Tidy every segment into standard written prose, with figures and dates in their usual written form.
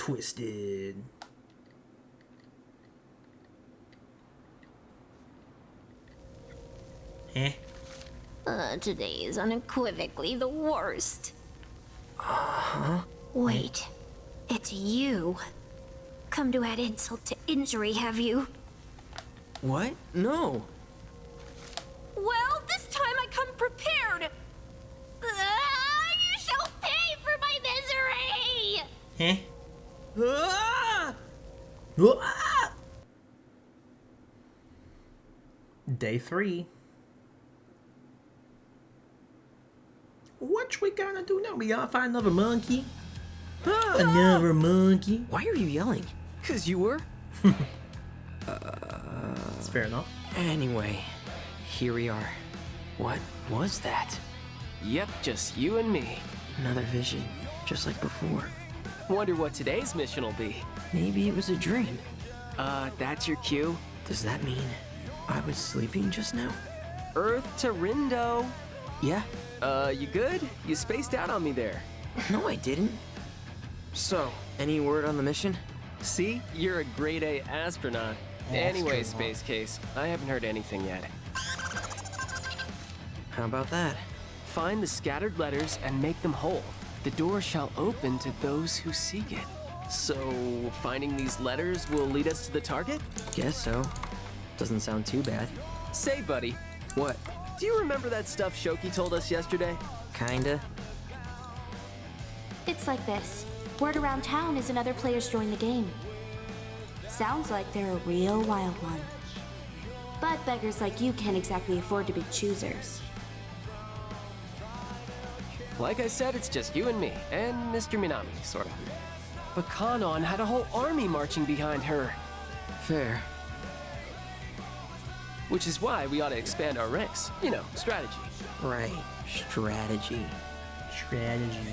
twisted. Eh? Today is unequivocally the worst. Wait, it's you. Come to add insult to injury, have you? What? No. Well, this time I come prepared. You shall pay for my misery! Eh? Ah! Ah! Day 3. What we gonna do now? We gotta find another monkey? Ah! Another monkey? Why are you yelling? 'Cause you were? That's fair enough. Anyway, here we are. What was that? Yep, just you and me. Another vision, just like before. Wonder what today's mission will be. Maybe it was a dream. That's your cue? Does that mean I was sleeping just now? Earth to Rindo. Yeah. You good? You spaced out on me there. No, I didn't. So, any word on the mission? See? You're a grade A astronaut. Anyway, Space Case, I haven't heard anything yet. How about that? Find the scattered letters and make them whole. The door shall open to those who seek it. So, finding these letters will lead us to the target? Guess so. Doesn't sound too bad. Say, buddy, What? do you remember that stuff Shoki told us yesterday? Kinda. It's like this. Word around town is another player's joined the game. Sounds like they're a real wild one. But beggars like you can't exactly afford to be choosers. Like I said, it's just you and me, and Mr. Minami, sorta. But Kanon had a whole army marching behind her. Fair. Which is why we ought to expand our ranks. You know, strategy. Right. Strategy. Strategy.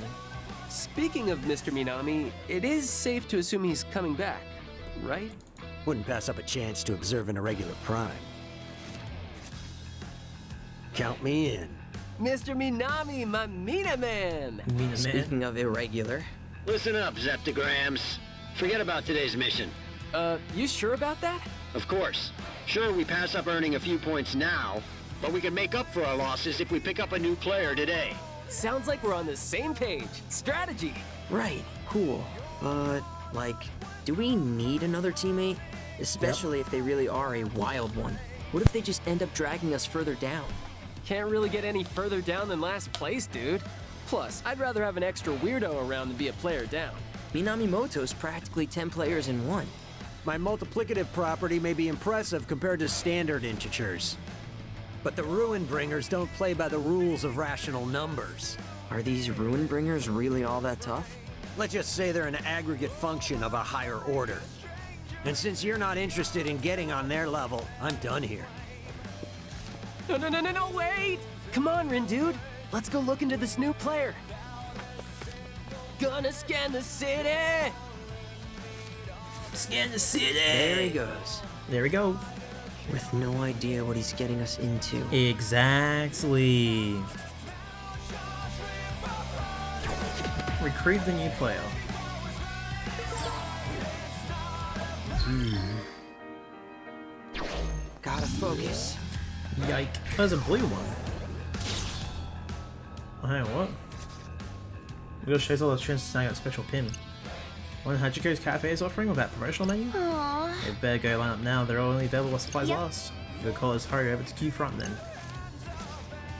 Speaking of Mr. Minami, it is safe to assume he's coming back, right? Wouldn't pass up a chance to observe an irregular prime. Count me in. Mr. Minami, my Mina man! Mean a man? Speaking of irregular, Listen up, Zeptograms. Forget about today's mission. You sure about that? Of course. Sure, we pass up earning a few points now, but we can make up for our losses if we pick up a new player today. Sounds like we're on the same page. Strategy! right, cool. But, like, do we need another teammate? Especially if they really are a wild one. What if they just end up dragging us further down? Can't really get any further down than last place, dude. Plus, I'd rather have an extra weirdo around than be a player down. Minamimoto's practically 10 players in one. My multiplicative property may be impressive compared to standard integers. But the Ruin Bringers don't play by the rules of rational numbers. Are these Ruin Bringers really all that tough? Let's just say they're an aggregate function of a higher order. And since you're not interested in getting on their level, I'm done here. No, wait! Come on, Rin dude. Let's go look into this new player. Gonna scan the city! Scan the city! There he goes. There we go. With no idea what he's getting us into. Exactly. Recruit the new player. Gotta focus. Yike. There's a blue one. Oh, hang on, what? We gotta show all those chances to snag a special pin. One Hachiko's Cafe is offering with that promotional menu? Aww. They better go line up now, they're only available while supplies Yep. last. Good call us, hurry over to queue front then.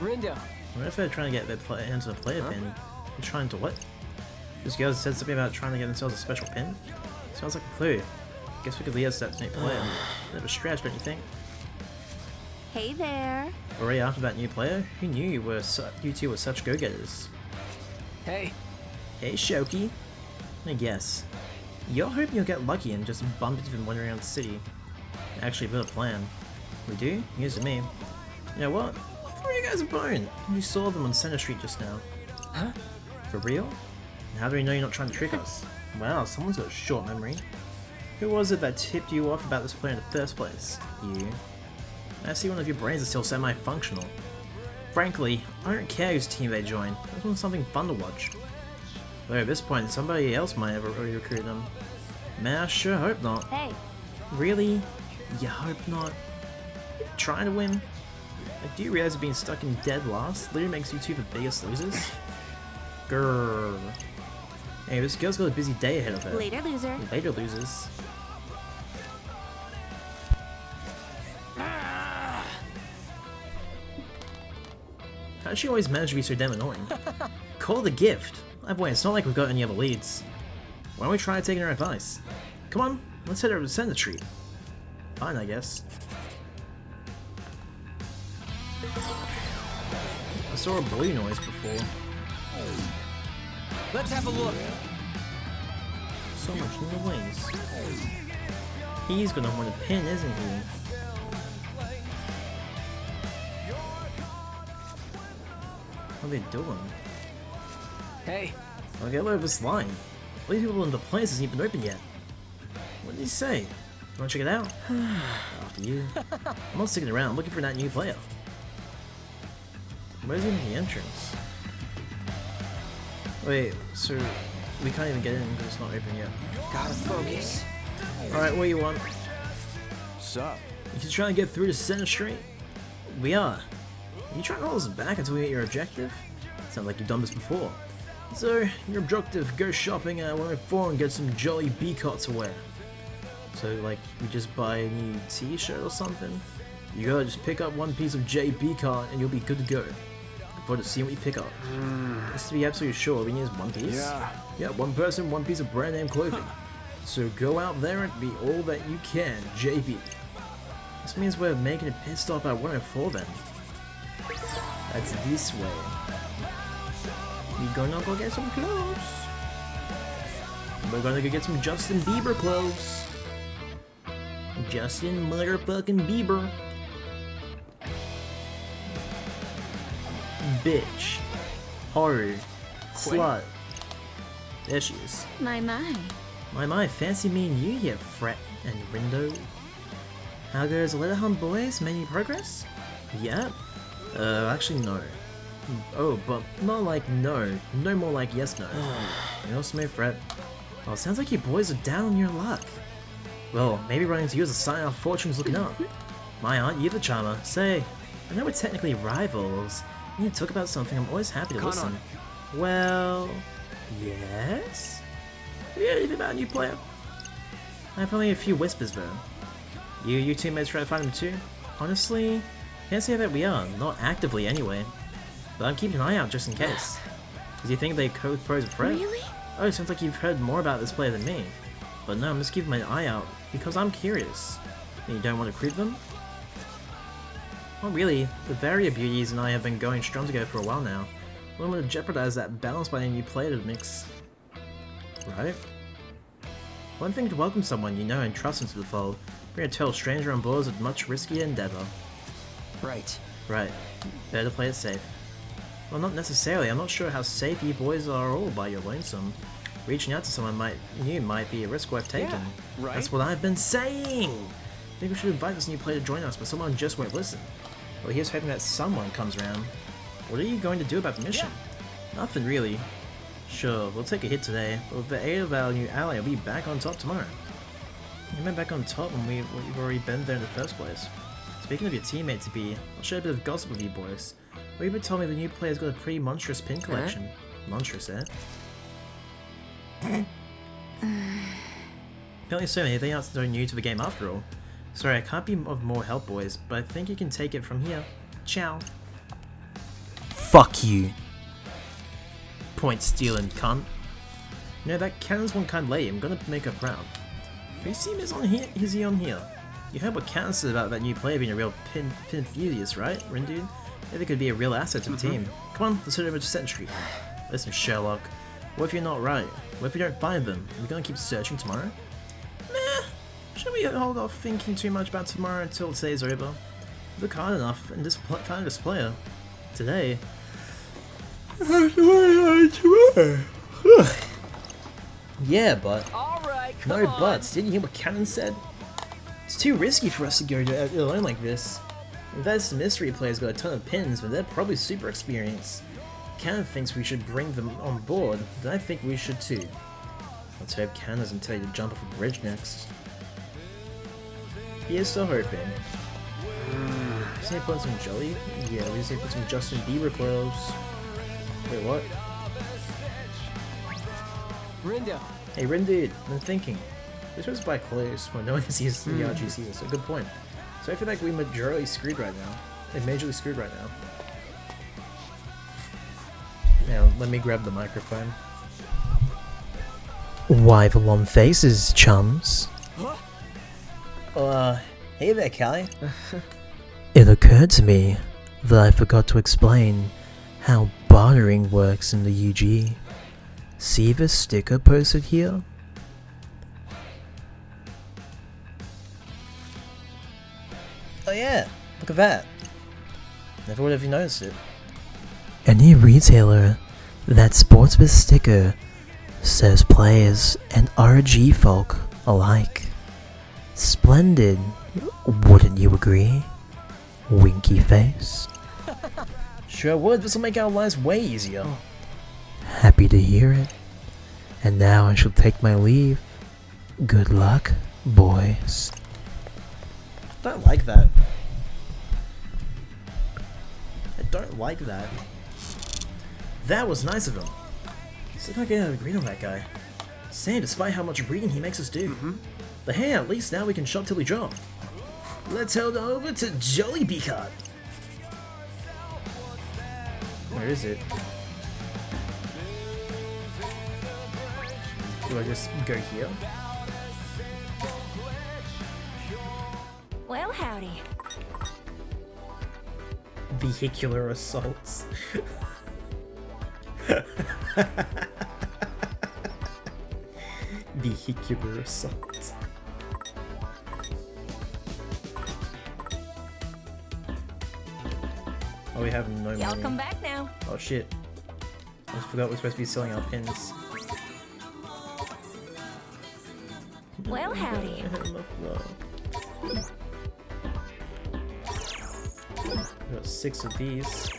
Rindo, I wonder if they're trying to get their hands on a player pin. They're trying to what? This girl said something about trying to get themselves a special pin? Sounds like a clue. Guess we could lead us to that new player. Bit of a stretch, don't you think? Hey there. Already after that new player? Who knew you two were such go-getters? hey, Hey Shoki. I guess. You're hoping you'll get lucky and just bump into them wandering around the city. Actually build a plan. We do? News to me. You know what? I'll throw you guys a bone. You saw them on Center Street just now. Huh? For real? And how do we know you're not trying to trick us? Wow, someone's got a short memory. Who was it that tipped you off about this player in the first place? You. I see one of your brains is still semi-functional. Frankly, I don't care whose team they join. I just want something fun to watch. But at this point, somebody else might have already recruited them. Man, I sure hope not. Hey, Really? You hope not? You're trying to win? Like, do you realize that being stuck in dead last literally makes you two the biggest losers? Grrr. Hey, this girl's got a busy day ahead of her. later, loser. Later, losers. How does she always manage to be so damn annoying? Call the gift! Wait, it's not like we've got any other leads. Why don't we try taking her advice? Come on, let's head over to Center Street. Fine, I guess. I saw a blue noise before. Let's have a look. So much noise. He's gonna want a pin, isn't he? What are they doing? Hey, I'll get over this line. All these people in the place isn't even open yet. What did he say? Wanna check it out? After you. I'm not sticking around, I'm looking for that new player. Where's even the entrance? Wait, so we can't even get in because it's not open yet. Gotta focus. Alright, what do you want? Sup? You just trying to get through to Center Street? We are. Are you trying to hold us back until we get your objective? Sounds like you've done this before. So, your objective, go shopping at 104 and get some jolly B-cots to wear. So, like, you just buy a new t-shirt or something? You gotta just pick up one piece of JB cart and you'll be good to go. Look forward to seeing what you pick up. Just to be absolutely sure, we need is one piece. Yeah, one person, one piece of brand name clothing. So go out there and be all that you can, JB. This means we're making a pit stop at 104 then. That's this way. We gonna go get some clothes. We're gonna go get some Justin Bieber clothes. Justin motherfucking Bieber. Bitch. Horror. Slut. There she is. My. My, fancy me and you here, Fret and Rindo. How goes the Letter Hunt boys? Making progress? Yeah? Actually no. Oh, but not like no. No more like yes, no. You know, Smith, Fret. Well, sounds like you boys are down on your luck. Well, maybe running into you is a sign our fortune's looking up. My aunt, you the charmer. Say, I know we're technically rivals. You need to talk about something I'm always happy to listen. Well, yes? Have you heard anything about a new player? I have only a few whispers though. You teammates try to find him too? Honestly, can't say that we are, not actively anyway. But I'm keeping an eye out just in case. Do you think they co-pose a threat? Really? Oh, sounds like you've heard more about this player than me. But no, I'm just keeping my eye out because I'm curious. And you don't want to recruit them? Not really. The Varia Beauties and I have been going strong together for a while now. I don't want to jeopardize that balance by any new player to the mix. Right? One thing to welcome someone you know and trust into the fold. Bring a total stranger on board is a much riskier endeavor. Right. Right. Better to play it safe. Well, not necessarily. I'm not sure how safe you boys are all by your lonesome. Reaching out to someone new might be a risk worth taking. Yeah, right? That's what I've been saying! Maybe we should invite this new player to join us, but someone just won't listen. Well, here's hoping that someone comes around. What are you going to do about the mission? Nothing really. Sure, we'll take a hit today, but with the aid of our new ally, we'll be back on top tomorrow. You meant back on top when we've already been there in the first place. Speaking of your teammate to be, I'll share a bit of gossip with you boys. We've told me the new player's got a pretty monstrous pin collection. Monstrous, eh? Apparently so, anything else so new to the game after all. Sorry, I can't be of more help, boys, but I think you can take it from here. Ciao. Fuck you. Point stealing cunt. You know, that Cannon's one kind lady, I'm gonna make her proud. Have you seen this on here? Is he on here? You heard what Cannon said about that new player being a real pin enthusiast, right, Rindude? Maybe could be a real asset to the team. Come on, let's head over to Center Street. Listen, Sherlock. What if you're not right? What if you don't find them? Are we gonna keep searching tomorrow? Meh. Should we hold off thinking too much about tomorrow until today's over? Look hard enough and just find this player. Today. Yeah, but no buts. Didn't you hear what Cannon said? It's too risky for us to go alone like this. That mystery player's got a ton of pins, but they're probably super experienced. Ken thinks we should bring them on board, then I think we should too. Let's hope Ken doesn't tell you to jump off a bridge next. He is still hoping. Just need to put some jelly? Yeah, we just need to put some Justin Bieber clothes. Wait, what? Rindo. Hey, Rindude, I'm thinking. We're supposed to buy clothes when no one sees the RGC, so good point. So I feel like we're majorly screwed right now. Like, majorly screwed right now. Now, let me grab the microphone. Why the long faces, chums? Hey there, Callie. It occurred to me that I forgot to explain how bartering works in the UG. See the sticker posted here? Oh yeah, look at that. Never would have noticed it. Any retailer that sports this sticker serves players and RG folk alike. Splendid, wouldn't you agree? Winky face. Sure would, this'll make our lives way easier. Happy to hear it. And now I shall take my leave. Good luck, boys. I don't like that. I don't like that. That was nice of him. Still not getting agreed on that guy. Same, despite how much reading he makes us do. But hey, at least now we can shop till we drop. Let's head over to Jolly Beacon. Where is it? Do I just go here? Well, howdy. Vehicular assaults. Vehicular assaults. Oh, we have no Y'all money. come back now. Oh shit. I just forgot we're supposed to be selling our pins. Well, howdy. We got 6 of these.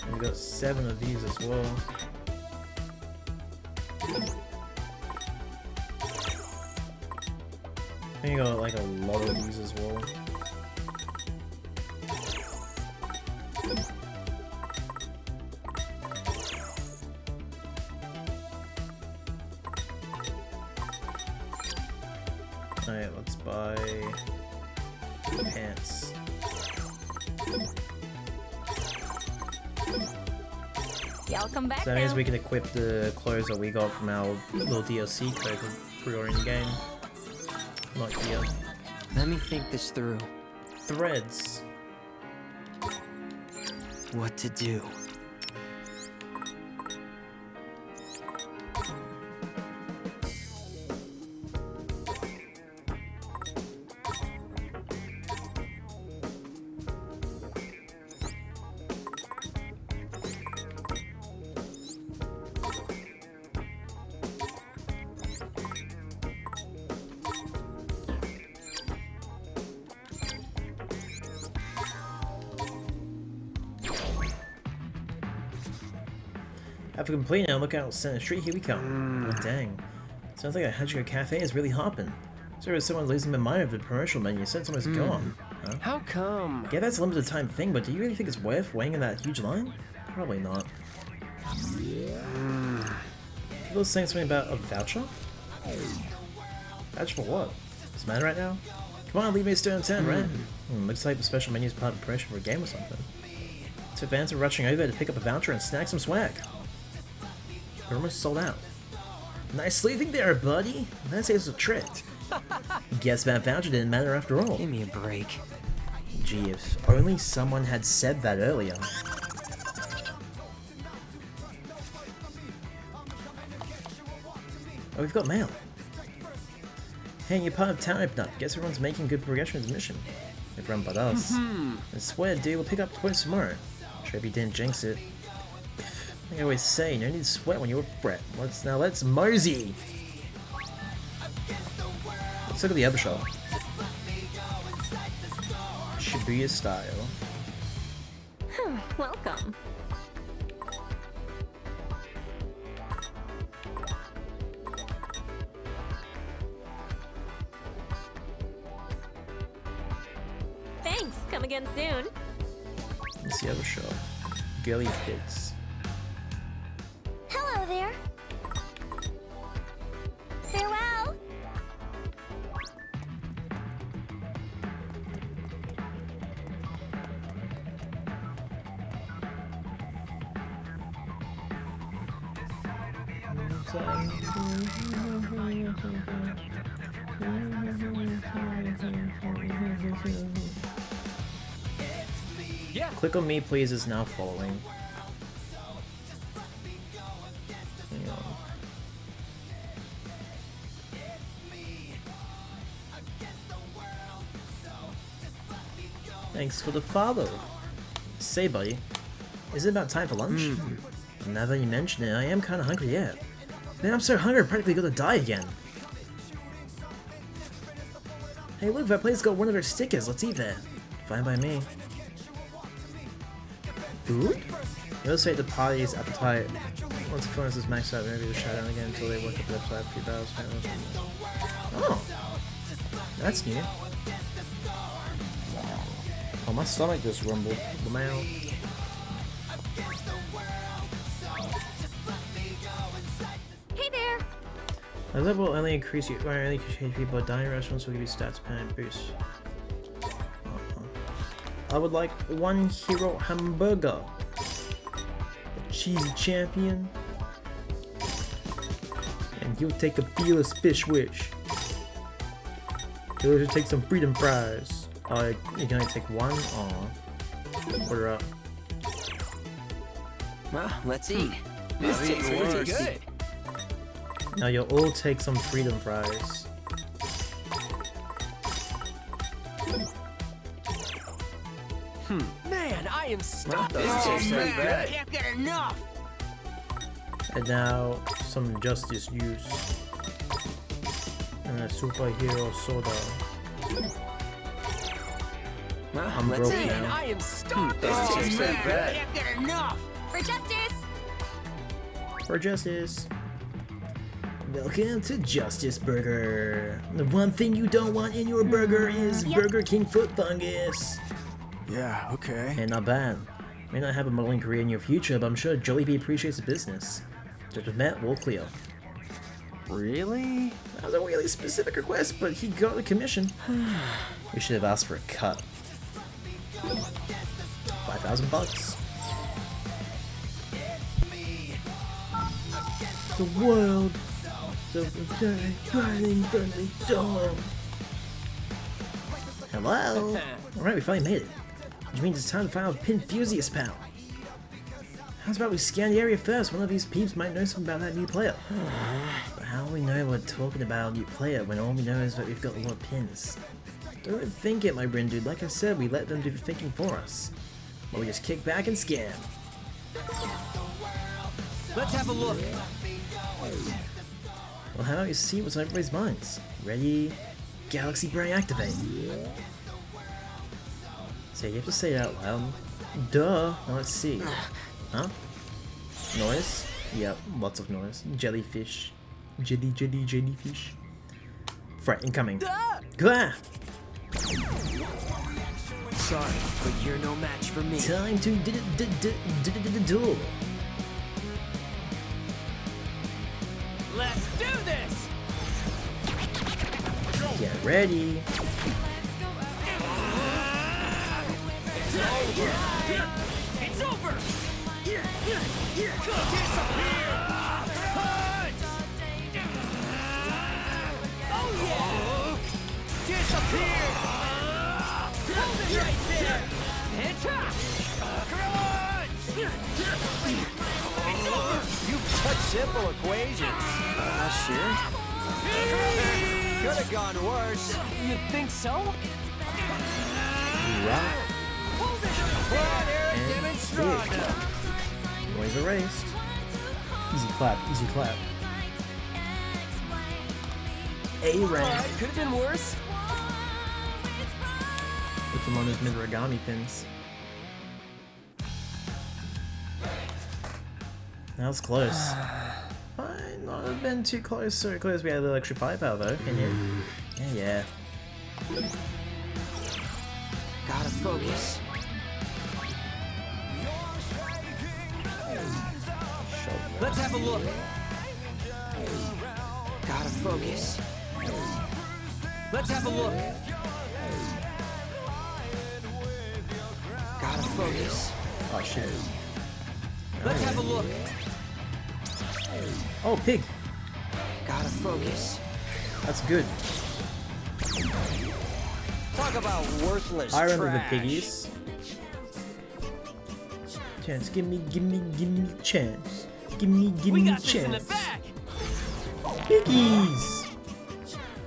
And we got 7 of these as well. I think we got like a lot of these as well. Alright, let's buy pants. Y'all come back So that now. means we can equip the clothes that we got from our little DLC code for pre-ordering the game. Not here. Let me think this through. Threads. What to do? After completing now, look out, Center Street, here we come. Oh, dang. Sounds like a Hachiko Cafe is really hopping. So if someone's losing their mind of the promotional menu, since someone's gone. Huh? How come? Yeah, that's a limited time thing, but do you really think it's worth waiting in that huge line? Probably not. People saying something about a voucher? Voucher for what? Does it matter right now? Come on, leave me still in town, right? Looks like the special menu is part of the promotion for a game or something. So fans are rushing over to pick up a voucher and snag some swag. They're almost sold out. Nice sleeving there, buddy. That saves a trick. Guess that voucher didn't matter after all. Give me a break. Gee, if only someone had said that earlier. Oh, we've got mail. Hey, you're part of town open up. Guess everyone's making good progression with the mission. Everyone but us. I swear, dude, we'll pick up the quest tomorrow. Sure, if you didn't jinx it. Like I always say, no need to sweat when you're a fret. Let's mosey! Let's look at the other shop. to your style. Welcome. Thanks. Come again soon. Let's see how we show. Girly Kids. Hello there. Farewell. Yeah. Click on me, please, is now following. Hang on. Thanks for the follow. Say, buddy, is it about time for lunch? Now that you mention it, I am kind of hungry yet. Man, I'm so hungry, I'm practically gonna die again. Hey, look, that place got one of their stickers. Let's eat that. Fine by me. Food? Illustrate the party's appetite. Once the furnace is maxed out, maybe just shut down again until they work up the upside a few barrels. Oh, that's new. Oh, my stomach just rumbled. Wow. Hey there. A level will only increase you, or only increase people at dining restaurants will give you stats pen boost. I would like 1 hero hamburger. A cheesy champion. And you'll take a fearless fish wish. You'll take some freedom fries. You can only take 1? Aw. Order up. Well, let's eat. This tastes pretty good. Now you'll all take some freedom fries. Man, I am stuck. This This tastes pretty good. Can't get enough. And now some justice juice. And a superhero soda. Well, I'm let's broke eat. Man, now. I am stuck. This This tastes tastes pretty pretty good. good. Can't get enough. For justice. For justice. Welcome to Justice Burger. The one thing you don't want in your burger is Burger King foot fungus. Yeah, okay. And not bad. May not have a modeling career in your future, but I'm sure Jollibee appreciates the business. Judge Matt will clear. Really? That was a really specific request, but he got the commission. We should have asked for a cut. 5,000 bucks. The world of the burning friendly storm. Hello? Alright, we finally made it. Which means it's time to find out enthusiast pal. How's about we scan the area first? One of these peeps might know something about that new player. But how will we know we're talking about a new player when all we know is that we've got a lot of pins? Don't overthink it, my Bryn dude. Like I said, we let them do the thinking for us. Or we just kick back and scan. Let's have a look. Well, how about you see what's on everybody's minds? Ready? Galaxy Brain activate. So you have to say it out loud. Duh. Now let's see. Huh? Noise? Yep, lots of noise. Jellyfish. Jellyfish. Threat incoming. Gah! Sorry, but you're no match for me. Time to duel. Let's do this! Get ready. It's over! Disappear! Hold it right there! Attack! It's over! Such simple equations. Sure. Could have gone worse. You think so? Rock Right here, and demonstrate. noise erased. Easy clap, easy clap. A rank. Could have been worse. Put them on his Minorigami pins. That was close. Might not have been too close, so close we had the extra firepower though, can you? Yeah. Gotta focus. Let's have a look. Gotta focus. Let's have a look. Gotta focus. Oh shit. Let's have a look. Oh, pig! Gotta focus. That's good. Talk about worthless I remember trash. the piggies. Chance, give me chance. Give me chance. Piggies!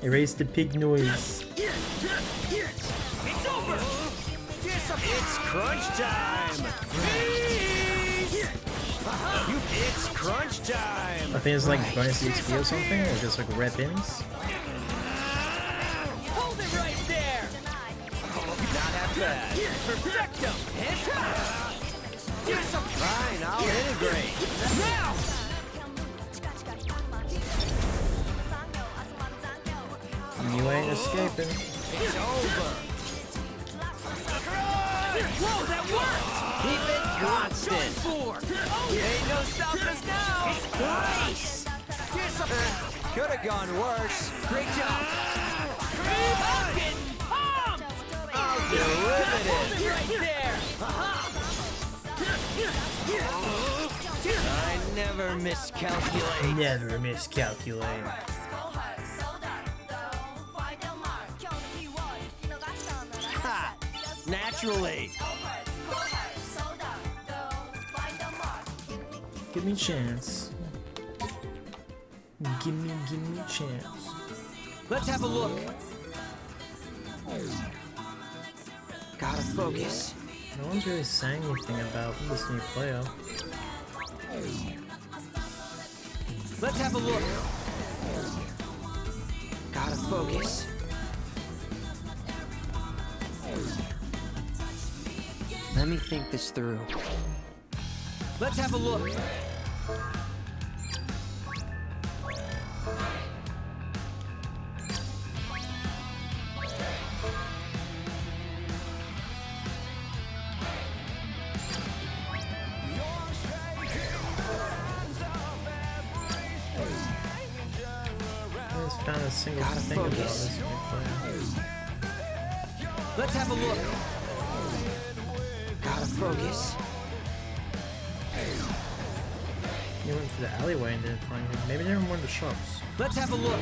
Erase the pig noise. It's crunch time! It's crunch time! I think it's like bonus XP or something, or just like rare pins. Hold it right there! Not half bad. Perfecto! Fine, I'll integrate. Now! You ain't escaping. It's over! Whoa, that worked! Keep it constant! Ain't no stopping us now! Nice! Could have gone worse. Great job! I'm getting pumped! I'll derivative! Right there! I never miscalculate. Never miscalculate. Ha! Naturally! Give me chance. Give me chance. Let's have a look. Gotta focus. No one's really saying anything about this new player. Let's have a look. Gotta focus. Let me think this through. Let's have a look. I just found a single Gotta thing about focus. this new player. Let's have a look. Gotta focus. You went for the alleyway and didn't find him. Maybe they're in one of the shops. Let's have a look.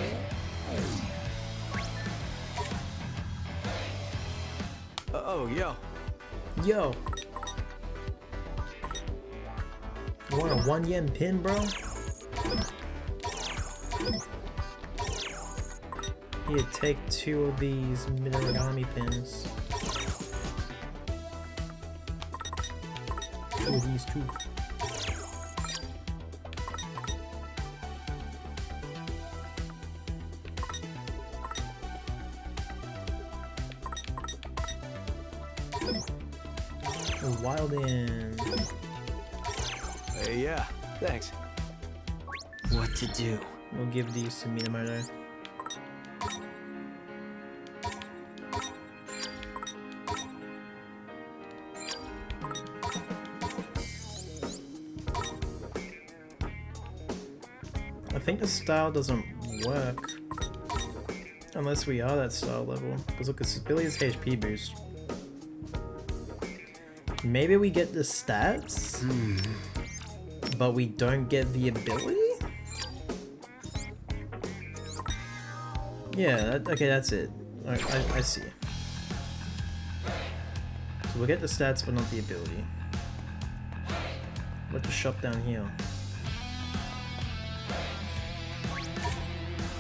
Oh, yo. Yo! You want a 1 yen pin, bro? Here, take 2 of these Minorigami pins. 2 of these 2. Wild in. Hey, yeah. Thanks. What to do? We'll give these to Minamoto. I think the style doesn't work unless we are that style level. Because look, it's Billy's HP boost. Maybe we get the stats, but we don't get the ability? Yeah, okay, that's it. I see. So we'll get the stats, but not the ability. What's the shop down here?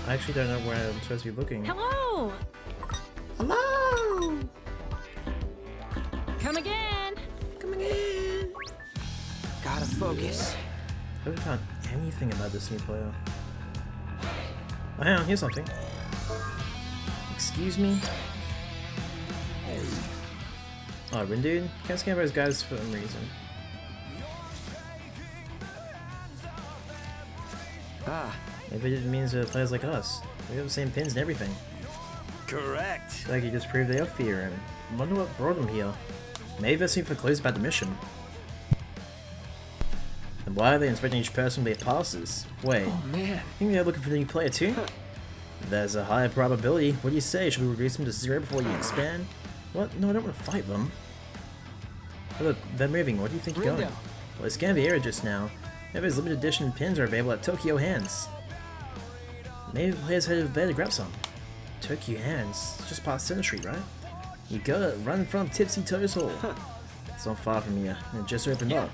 I actually don't know where I'm supposed to be looking. Hello! Hello! Come again! Come again! Gotta focus. I haven't found anything about this new player. Oh, hang on, here's something. Excuse me? Oh, Rindude? Can't scan those guys for some reason. Ah, Maybe it means players like us. We have the same pins and everything. Correct. Like he just proved they are fear him. I wonder what brought him here. Maybe they're seeing for clues about the mission. And why are they inspecting each person with their passes? Wait, Oh man. think they're looking for the new player too? There's a higher probability. What do you say? Should we reduce them to 0 before you expand? What? No, I don't want to fight them. Oh, look, they're moving. What do you think you're going? Rindo. Well, I scanned the area just now. Maybe those limited edition pins are available at Tokyo Hands. Maybe the players headed there to grab some. Tokyo Hands? It's just past Center Street, right? You gotta run from Tipsy Toes Hall. It's not far from here, and it just opened up.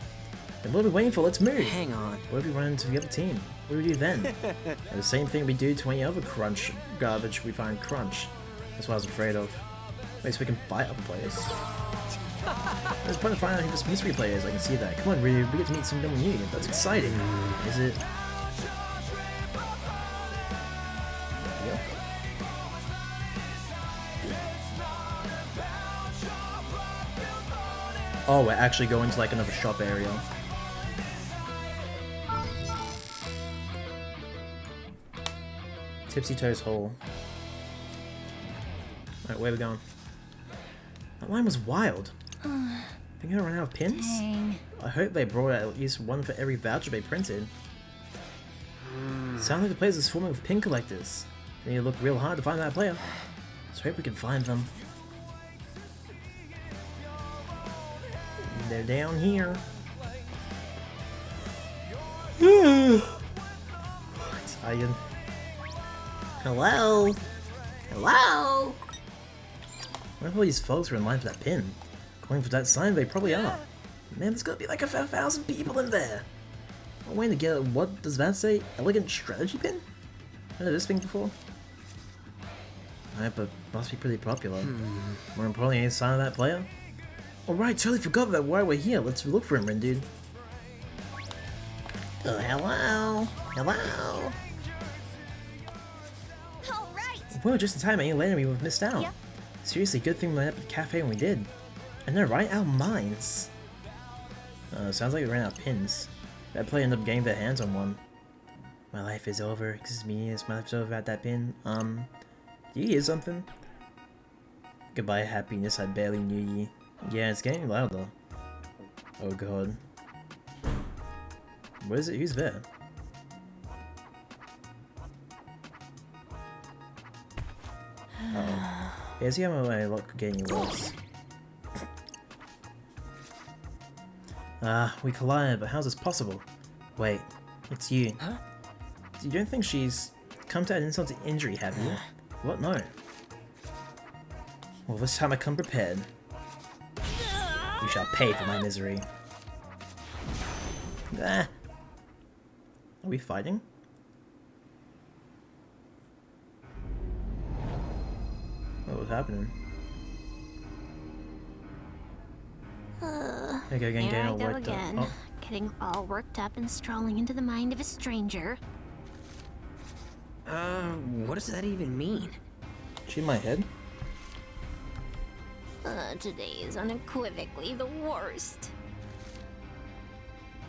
And what are we waiting for? Let's move! hang on. What if we run into the other team? What do we do then? And the same thing we do to any other crunch garbage we find crunch. That's what I was afraid of. Wait, so we can fight other players. There's point to find out who this mystery player is, I can see that. Come on, we get to meet someone new. That's exciting. Is it? Yep. Oh, we're actually going to like another shop area. Tipsy Toes Hall. Alright, where are we going? That line was wild. Think I run out of pins? Dang. I hope they brought out at least one for every voucher they printed. Sounds like the place is swarming with pin collectors. They need to look real hard to find that player. So I hope we can find them. They're down here. Tired. Hello? Hello? What if all these folks are in line for that pin? Going for that sign, they probably are. Man, there's gotta be like 1,000 people in there. I'm waiting to get what does that say? Elegant strategy pin? Heard of this thing before? Alright, but must be pretty popular. More importantly, any sign of that player? Alright, totally forgot about why we're here. Let's look for him, Rin, dude. Oh, hello? Hello? Whoa, just in time, any later we would have missed out. Yep. Seriously, good thing we went up at the cafe when we did. I know, right? Our minds. Sounds like we ran out of pins. That player ended up getting their hands on one. My life is over. Excuse me, is my life's over at that pin. Do you hear something? Goodbye, happiness, I barely knew ye. Yeah, it's getting louder. Oh god. What is it? Who's there? Oh. Yeah, see how my luck getting worse. We collided, but how's this possible? Wait, it's you. Huh? You don't think she's come to add insult to injury, have you? What? No. Well, this time I come prepared. You shall pay for my misery. Ah. Are we fighting? What was happening? Okay, Here getting I all go worked up. again, Oh, getting all worked up and strolling into the mind of a stranger. What does that even mean? she in my head? Today is unequivocally the worst.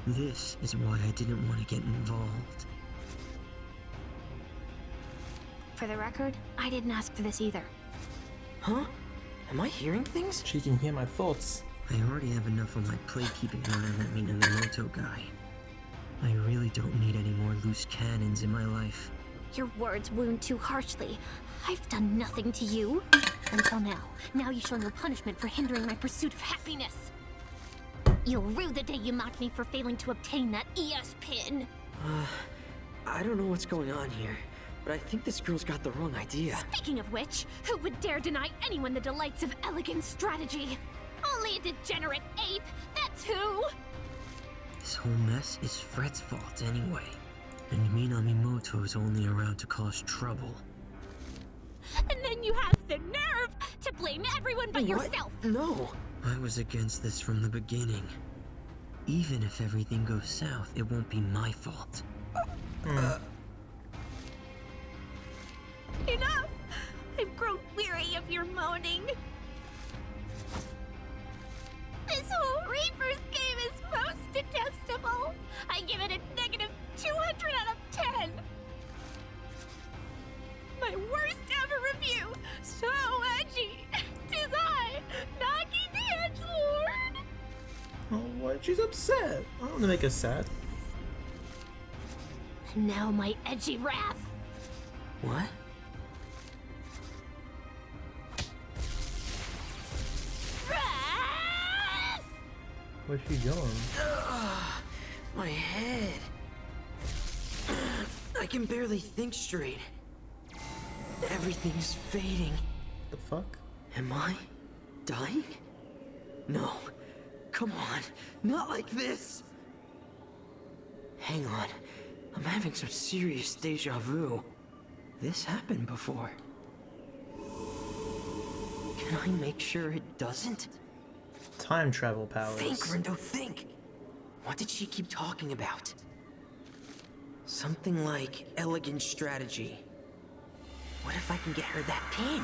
This is why I didn't want to get involved. For the record, I didn't ask for this either. Huh? Am I hearing things? She can hear my thoughts. I already have enough on my plate keeping an eye on that Minamoto guy. I really don't need any more loose cannons in my life. Your words wound too harshly. I've done nothing to you. Until now. Now you shall know punishment for hindering my pursuit of happiness. You'll rue the day you mocked me for failing to obtain that ES pin. I don't know what's going on here, but I think this girl's got the wrong idea. Speaking of which, who would dare deny anyone the delights of elegant strategy? Only a degenerate ape, that's who! This whole mess is Fred's fault anyway. And Minamoto's only around to cause trouble. And then you have the nerve to blame everyone but yourself! No! I was against this from the beginning. Even if everything goes south, it won't be my fault. Enough! I've grown weary of your moaning. Oh, what? She's upset. I don't want to make her sad. And now my edgy wrath. What? Wrath! Where's she going? My head. I can barely think straight. Everything's fading. The fuck? Am I dying? No. Come on. Not like this. Hang on. I'm having some serious deja vu. This happened before. Can I make sure it doesn't? Time travel powers. Think, Rindo, think! What did she keep talking about? Something like elegant strategy. What if I can get her that pin?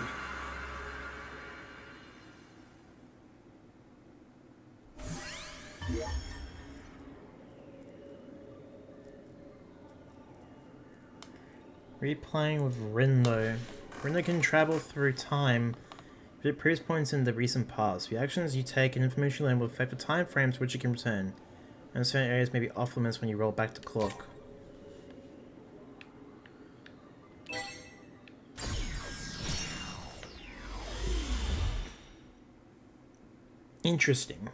Replaying with Rindo. Rindo can travel through time, but at previous points in the recent past. The actions you take and information you learn will affect the time frames which you can return, and certain areas may be off limits when you roll back the clock. Interesting.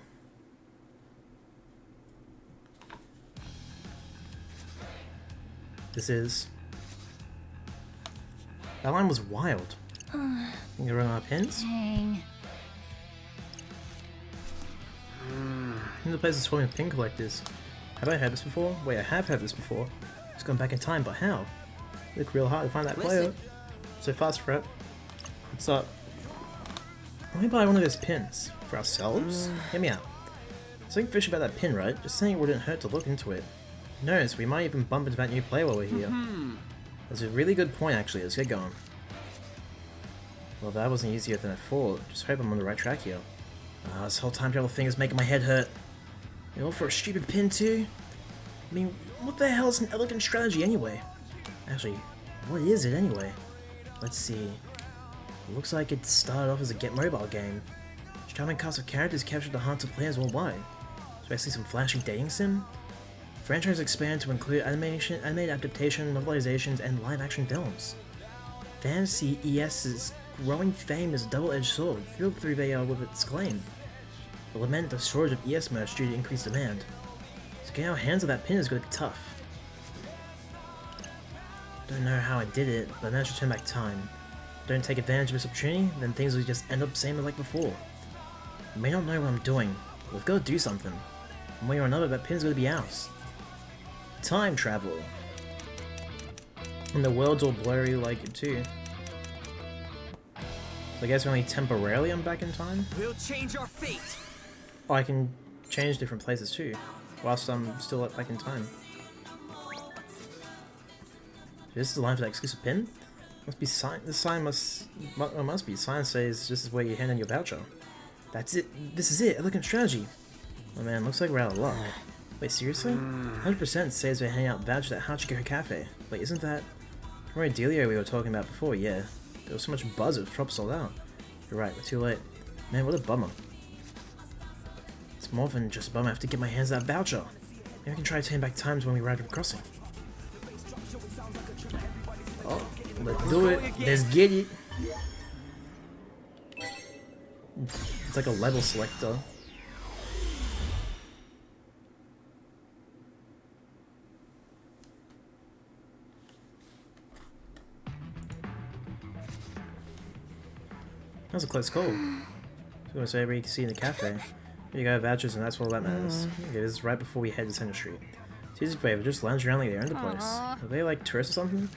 This is... That line was wild. You run out of pins? Dang. The place is full of pin collectors. Have I heard this before? Wait, I have heard this before. It's gone back in time, but how? Look real hard to find that player. So fast, Fred. What's up? Why don't we buy one of those pins? For ourselves? Hear me out. Something fishy about that pin, right? Just saying it wouldn't hurt to look into it. Who knows, we might even bump into that new player while we're here. That's a really good point, actually. Let's get going. Well, that wasn't easier than I thought. Just hope I'm on the right track here. This whole time travel thing is making my head hurt. You know, for a stupid pin too? I mean, what the hell is an elegant strategy anyway? Actually, what is it anyway? Let's see. It looks like it started off as a Get Mobile game. Its charming cast of characters captured the hearts of players worldwide. Especially some flashy dating sim. The franchise expanded to include animated adaptation, novelizations, and live-action films. Fantasy ES's growing fame is a double-edged sword, filled through they are with its claim. The lament the shortage of ES merch due to increased demand. So getting our hands on that pin is going to be tough. Don't know how I did it, but I managed to turn back time. Don't take advantage of this opportunity, then things will just end up the same as like before. I may not know what I'm doing, but we've got to do something. One way or another, that pin's going to be ours. Time travel. And the world's all blurry like it too. So I guess only temporarily I'm back in time? We'll change our fate. Oh, I can change different places too, whilst I'm still back in time. This is the line for that exclusive pin? Must be sign. This sign must be. Sign says this is where you hand in your voucher. That's it. This is it. Elegant strategy. Oh man, looks like we're out of luck. Wait, seriously? 100% says we're handing out vouchers at Hachiko Cafe. Wait, isn't that Roy Delio we were talking about before? Yeah. There was so much buzz, it was probably sold out. You're right, we're too late. Man, what a bummer. It's more than just a bummer. I have to get my hands on that voucher. Maybe I can try to turn back times when we ride to the crossing. Oh, let's do it. Let's get it. It's like a level selector. That was a close call. So I'm gonna say everybody can see in the cafe. Here you go, vouchers, and that's all that matters. Okay, this is right before we head to Center Street. It's easy for just lounge around like they're in the place. Are they like tourists or something?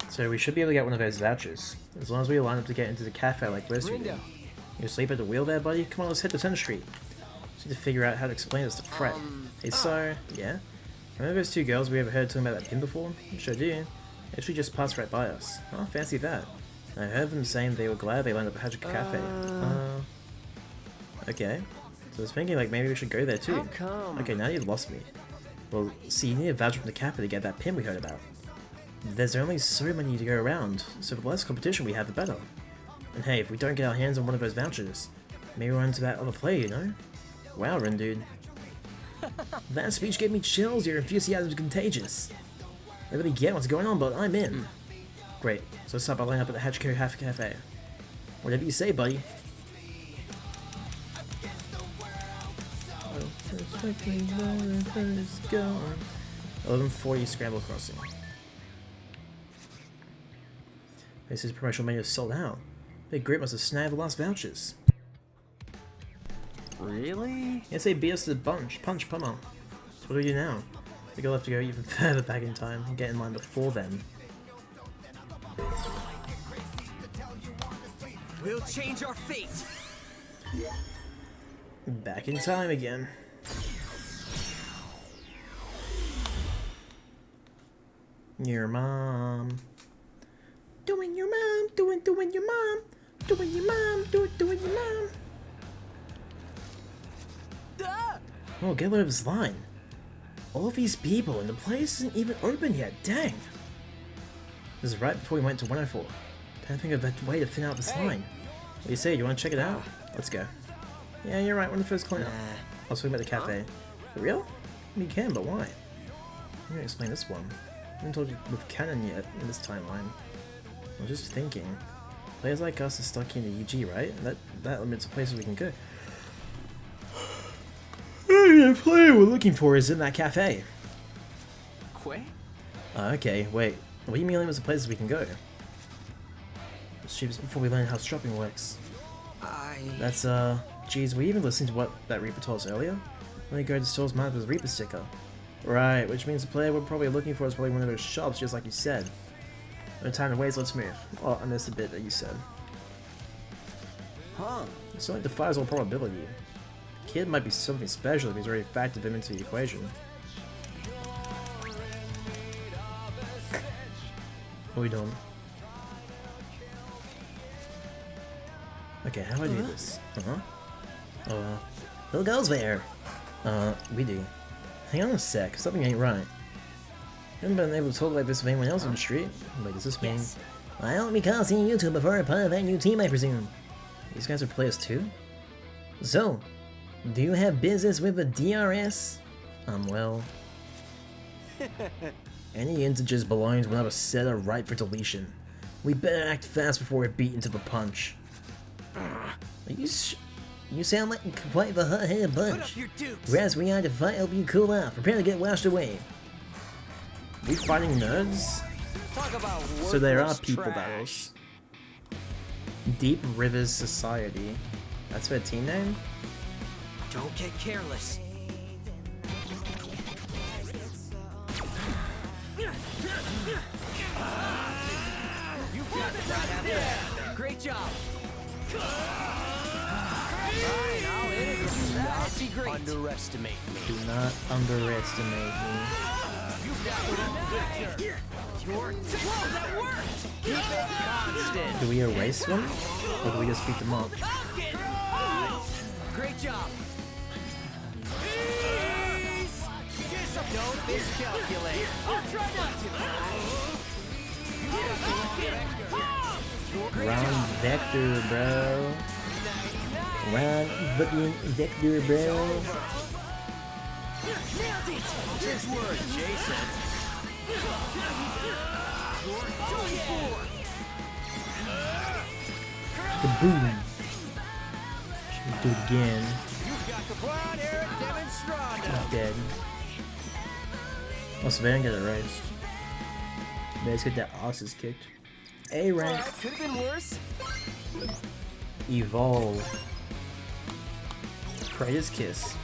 So we should be able to get one of those vouchers. As long as we line up to get into the cafe like West we did. You asleep at the wheel there, buddy? Come on, let's head to Center Street. Just need to figure out how to explain this to Fred. Hey, so, yeah? Remember those two girls we ever heard talking about that pin before? Sure do. They actually just passed right by us. Oh, fancy that. I heard them saying they were glad they landed up at Hachiko Cafe. Okay. So I was thinking like maybe we should go there too. How come? Okay, now you've lost me. Well, see, you need a voucher from the cafe to get that pin we heard about. There's only so many to go around, so the less competition we have, the better. And hey, if we don't get our hands on one of those vouchers, maybe we'll run into that other player, you know? Wow, Rin dude. That speech gave me chills. Your enthusiasm is contagious. I really get what's going on, but I'm in. Great. So let's start by lining up at the Hatch Cafe. Whatever you say, buddy. 11:40 Scramble Crossing. This is promotional menu is sold out. Big Grit must have snagged the last vouchers. Really? Yes, they beat us to the punch, pummel. So what do we do now? I think I'll have to go even further back in time and get in line before then. We'll change our fate. Back in time again. Your mom. Doing your mom, doing your mom. Doing your mom, doing your mom. Oh, get rid of his line. All these people and the place isn't even open yet, dang. This is right before we went to 104. Trying to think of a way to thin out this line. What do you say, you want to check it out? Let's go. Yeah, you're right, we're in the first corner. I was talking about the cafe. For real? You can, but why? I'm gonna explain this one. I haven't told you with canon yet in this timeline. I was just thinking. Players like us are stuck in the UG, right? That limits the places we can go. The player we're looking for is in that cafe. Quay? Okay, wait. What do you mean limits the places we can go? Just before we learn how shopping works. That's, geez, we even listened to what that Reaper told us earlier? When you go to stores marked with Reaper sticker. Right, which means the player we're probably looking for is probably one of those shops, just like you said. No time to waste, let's move. Oh, I missed a bit that you said. Huh. It certainly defies all probability. The kid might be something special if he's already factored him into the equation. What are we doing? Okay, how do I do this? Who goes there? We do. Hang on a sec, something ain't right. I haven't been able to talk like this with anyone else on the street. Wait, does this mean? Well, because seeing you two before a part of that new team, I presume. These guys are players too? So, do you have business with the DRS? Well... Any integers belonging to another set are ripe for deletion. We better act fast before we're beaten to the punch. You sound like quite the hot-headed bunch. Whereas we are to fight, help you cool off. Prepare to get washed away. We fighting nerds? So there are people battles. Deep Rivers Society. That's their team name? Don't get careless. You got it right after that. Great job. Fine, I'll hit it. Do not underestimate me. Do not underestimate me. You got it. Whoa, that worked. Keep it constant. Do we erase one? Or do we just beat them up? Great job. Don't miscalculate. I'll try not to. Round Vector, bro. Round fucking Vector, bro. Just were adjacent. Kaboom. Should we do it again? I'm dead. Oh, so they didn't get it right. They just get that asses kicked. A rank. Could have been worse. Evolve. Kratos kiss.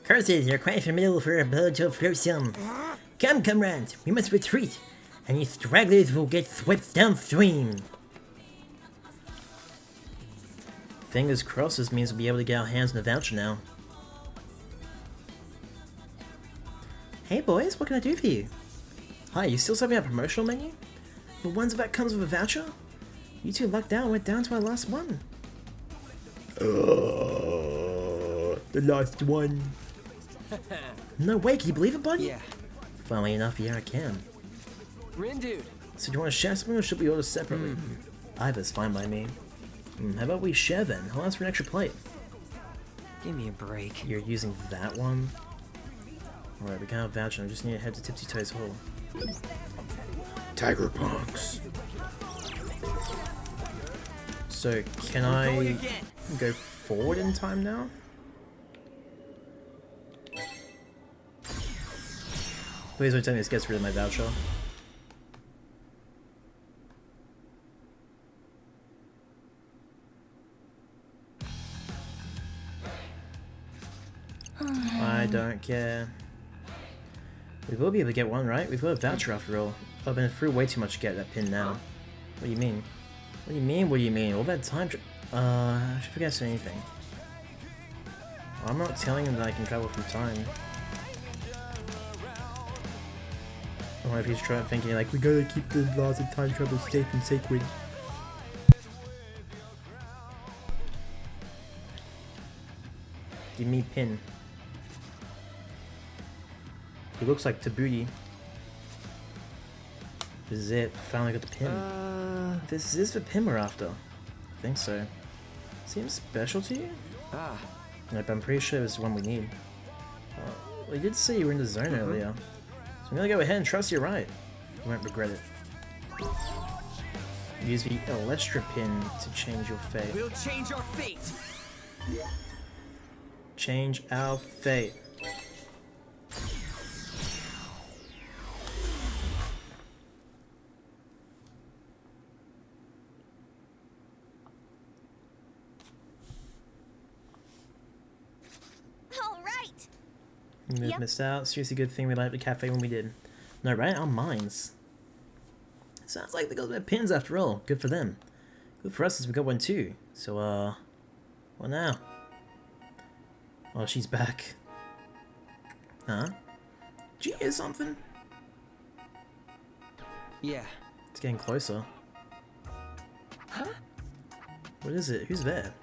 Curses, you're quite familiar for a blow to fearsome. Come, comrades, we must retreat, and you stragglers will get swept downstream. Fingers crossed, this means we'll be able to get our hands on the voucher now. Hey boys, what can I do for you? Hi, you still serving our promotional menu? The ones that comes with a voucher? You two lucked out and went down to our last one. The last one. No way, can you believe it, buddy? Yeah. Funnily enough, yeah, I can. Rin dude. So do you want to share something or should we order separately? Either's fine by me. How about we share then? I'll ask for an extra plate. Give me a break. You're using that one? Alright, we can have a voucher. I just need to head to Tipsy Toes Hall. Tiger punks. So, can I go forward in time now? Please don't tell me this gets rid of my voucher. I don't care. We will be able to get one, right? We've got a voucher after all. I've been through way too much to get that pin now. What do you mean? What do you mean? What do you mean? All that time I should forget to say anything. I'm not telling him that I can travel through time. I wonder if he's trying thinking like, we gotta keep the laws of time travel safe and sacred. Give me pin. He looks like Tabuti. This is it. Finally got the pin. This is the pin we're after. I think so. Seems special to you? Nope, I'm pretty sure this is one we need. We did say you were in the zone earlier. So I'm gonna go ahead and trust you're right. You won't regret it. Use the Electra pin to change your fate. We'll change our fate. Change our fate. We missed out. Seriously good thing we liked the cafe when we did. No, right? Our minds. Sounds like they got their pins after all. Good for them. Good for us as we got one too. So, what now? Oh, she's back. Huh? Did you hear something? Yeah. It's getting closer. Huh? What is it? Who's there?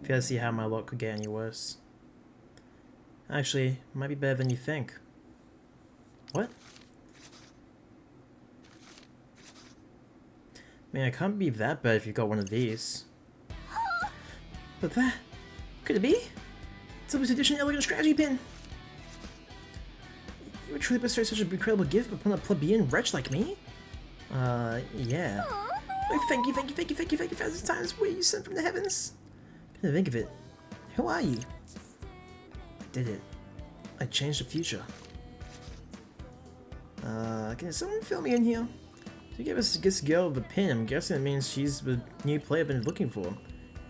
If you guys see how my luck could get any worse. Actually, it might be better than you think. What? Man, it can't be that bad if you got one of these. But that... Could it be? It's a limited edition elegant strategy pin! You would truly bestow such an incredible gift upon a plebeian wretch like me? Yeah. Oh, thank you, 1,000 times were you sent from the heavens? Come to think of it, who are you? I did it. I changed the future. Can someone fill me in here? You gave us this girl the pin. I'm guessing it means she's the new player I've been looking for.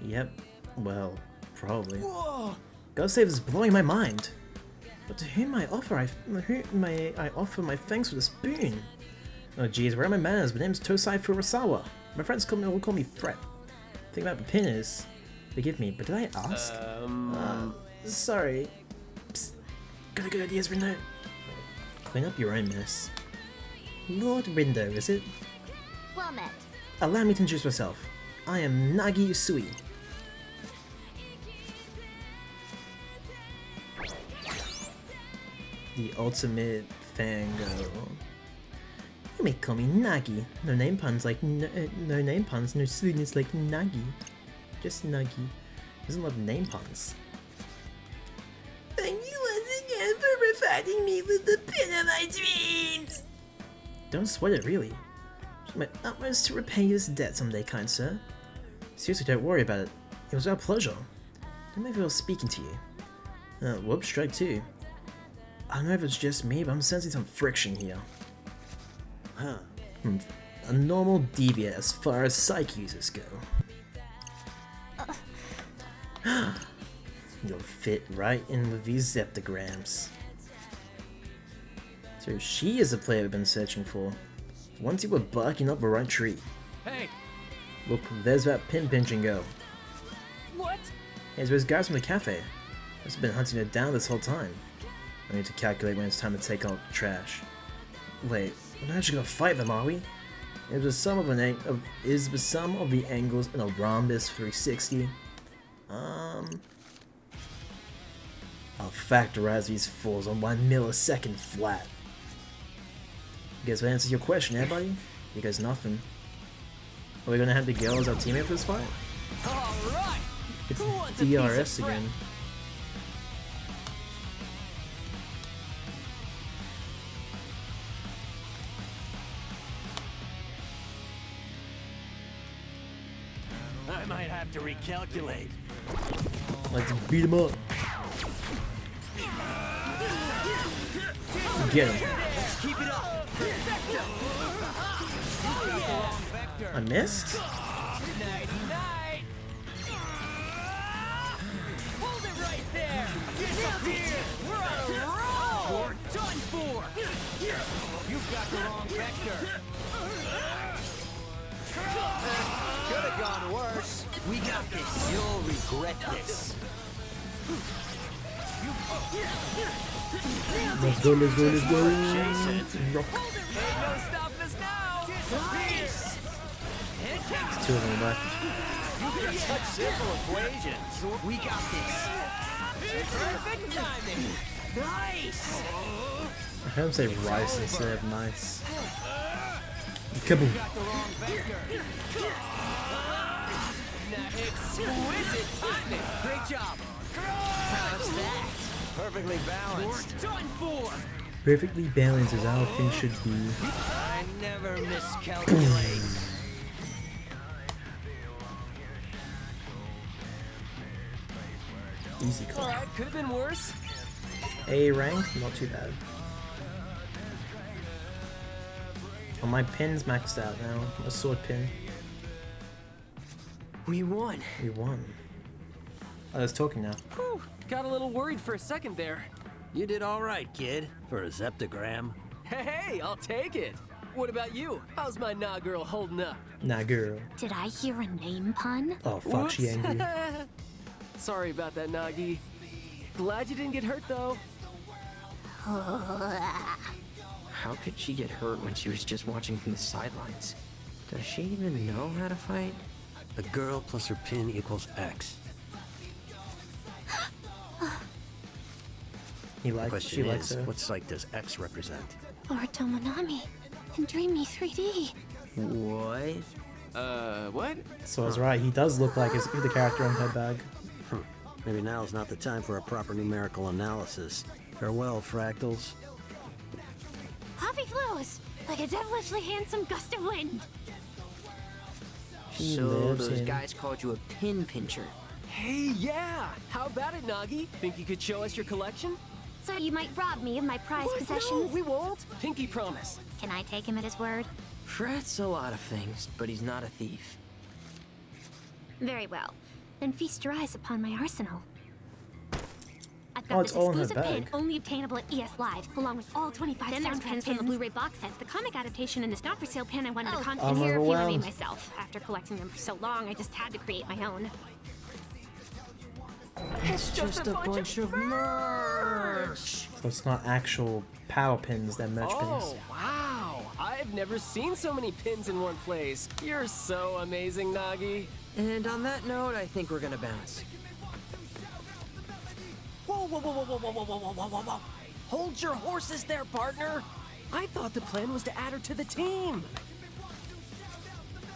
Yep. Well, probably. Whoa. God save is blowing my mind. But to whom I offer I offer my thanks for this boon. Oh geez, where are my manners? My name's Tosai Furusawa. My friends will call me Fret. The thing about the pin is, forgive me, but did I ask? Sorry. Psst. Got a good idea, Rindo. Clean up your own mess. Lord Rindo, is it? Well met. Allow me to introduce myself. I am Nagi Usui. The ultimate fango. You may call me Nagi. No name puns like no name puns, no silliness like Nagi. Just Nagi. Doesn't love name puns. Thank you once again for providing me with the pin of my dreams. Don't sweat it, really. I'll do my utmost to repay this debt someday, kind sir. Seriously, don't worry about it. It was our pleasure. Don't know if I was speaking to you. Whoops, strike two. I don't know if it's just me, but I'm sensing some friction here. Huh. A normal deviant as far as psych users go. You'll fit right in with these zeptograms. So she is the player we've been searching for. Once you were barking up the right tree. Hey! Look, there's that pin pinching girl. What? Hey, those guys from the cafe. I've been hunting her down this whole time. I need to calculate when it's time to take out the trash. Wait, we're not actually gonna fight them, are we? Is the sum of the angles in a rhombus 360? I'll factorize these fools on 1 millisecond flat. Guess what answers your question, eh, buddy? You guys nothing. Are we gonna have the girl as our teammate for this fight? Alright! It's Who wants a piece of DRS bread? again. I might have to recalculate. Let's beat him up. Get him. Keep it up. I missed? Night. Hold it right there. Disappear. We're on a roll. You're done for. You've got the wrong vector. Could have gone worse. We got this. You'll regret this. Let's go, let's go, let's go. Rock. Ain't no stopping us now. Disappear. There's 2 of them left. Such simple equations. We got this. Perfect timing. Nice. I heard him say rice instead of nice. Kaboom. Got the wrong vector. Exquisite timing. Great job. How's that? Perfectly balanced. You're done for. Perfectly balanced as our thing should be. I never miscalculate. Easy call. Alright, could have been worse. A rank, not too bad. Oh, my pin's maxed out now. A sword pin. We won. We won. Oh, there's talking now. Whew, got a little worried for a second there. You did all right, kid, for a zeptogram. Hey, I'll take it. What about you? How's my nah girl holding up? Nah, girl. Did I hear a name pun? Oh, fuck, she Whoops. angry. Sorry about that, Nagi. Glad you didn't get hurt, though. How could she get hurt when she was just watching from the sidelines? Does she even know how to fight? A girl plus her pin equals X. He likes, Question she likes is, her. what site does X represent? Or Tomonami in Dreamy 3D. What? What? So I was right, he does look like the character on her bag. Maybe now's not the time for a proper numerical analysis. Farewell, fractals. Poppy flows like a devilishly handsome gust of wind. She So lives those in- guys called you a pin pincher. Hey, yeah! How about it, Nagi? Think you could show us your collection? So you might rob me of my prized What? No, possessions? we won't. Pinky promise. Can I take him at his word? Fred's a lot of things, but he's not a thief. Very well. Then feast your eyes upon my arsenal. I've Oh, got it's this all in her exclusive pin bag. only obtainable at ES Live, along with all 25 Then there's soundtrack pins pins from the Blu-ray box sets, the comic adaptation, and this not-for-sale pin I wanted to I'm content here a few of me overwhelmed. myself. After collecting them for so long, I just had to create my own. It's just a bunch of merch. So it's not actual power pins, they're merch Oh, pins. wow! I've never seen so many pins in one place. You're so amazing, Nagi. And on that note, I think we're gonna bounce. Whoa, whoa, whoa, whoa, whoa, whoa, whoa, whoa, whoa, whoa, whoa! Hold your horses there, partner! I thought the plan was to add her to the team.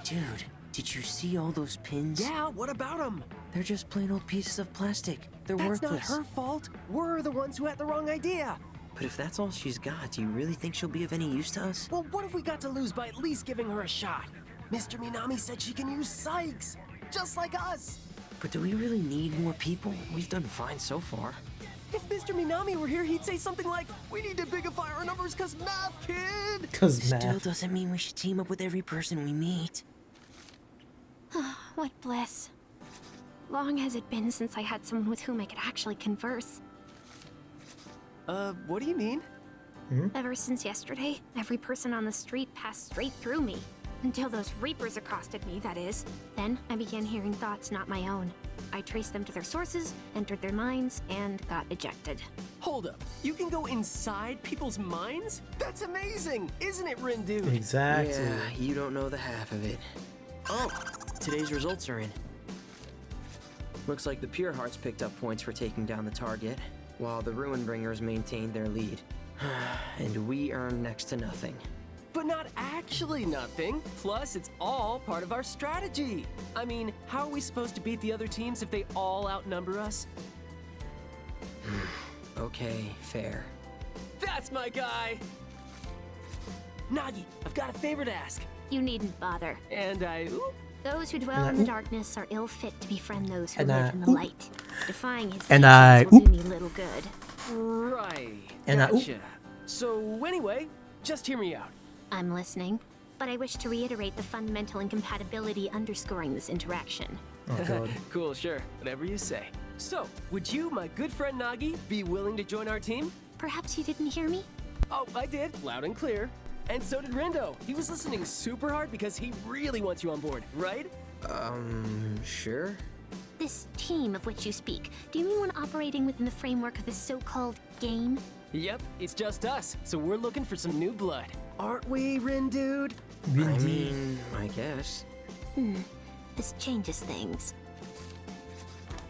Dude, did you see all those pins? Yeah, what about them? They're just plain old pieces of plastic. They're That's worthless. not her fault. We're the ones who had the wrong idea. But if that's all she's got, do you really think she'll be of any use to us? Well, what if we got to lose by at least giving her a shot? Mr. Minami said she can use Sykes, just like us. But do we really need more people? We've done fine so far. If Mr. Minami were here, he'd say something like, "We need to bigify our numbers 'cause math, kid." Cause Still math. doesn't mean we should team up with every person we meet. What bliss. Long has it been since I had someone with whom I could actually converse. What do you mean? Ever since yesterday, every person on the street passed straight through me. Until those reapers accosted me, that is. Then I began hearing thoughts not my own. I traced them to their sources, entered their minds, and got ejected. Hold up. You can go inside people's minds? That's amazing, isn't it, Rindu? Exactly. Yeah, you don't know the half of it. Oh, today's results are in. Looks like the Pure Hearts picked up points for taking down the target, while the Ruin Bringers maintained their lead. And we earned next to nothing. But not actually nothing. Plus, it's all part of our strategy. I mean, how are we supposed to beat the other teams if they all outnumber us? Okay, fair. That's my guy! Nagi, I've got a favor to ask. You needn't bother. And Those who dwell in the darkness are ill fit to befriend those who And live in the light. Defying his And teachings will do me little good. Right. And gotcha. So anyway, just hear me out. I'm listening, but I wish to reiterate the fundamental incompatibility underscoring this interaction. Oh god. Cool, sure. Whatever you say. So, would you, my good friend Nagi, be willing to join our team? Perhaps you didn't hear me? Oh, I did, loud and clear. And so did Rindo. He was listening super hard because he really wants you on board, right? Sure. This team of which you speak, do you mean one operating within the framework of this so-called game? Yep, it's just us, so we're looking for some new blood. Aren't we, Rin dude? I mean, I guess. This changes things.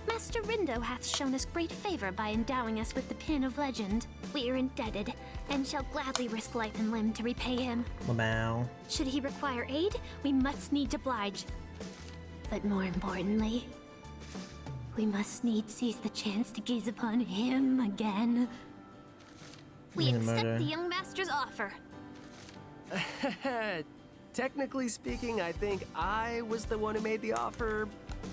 Master Rindo hath shown us great favor by endowing us with the Pin of Legend. We are indebted, and shall gladly risk life and limb to repay him. Wow. Should he require aid, we must needs oblige. But more importantly, we must needs seize the chance to gaze upon him again. We accept the young master's offer. Technically speaking, I think I was the one who made the offer.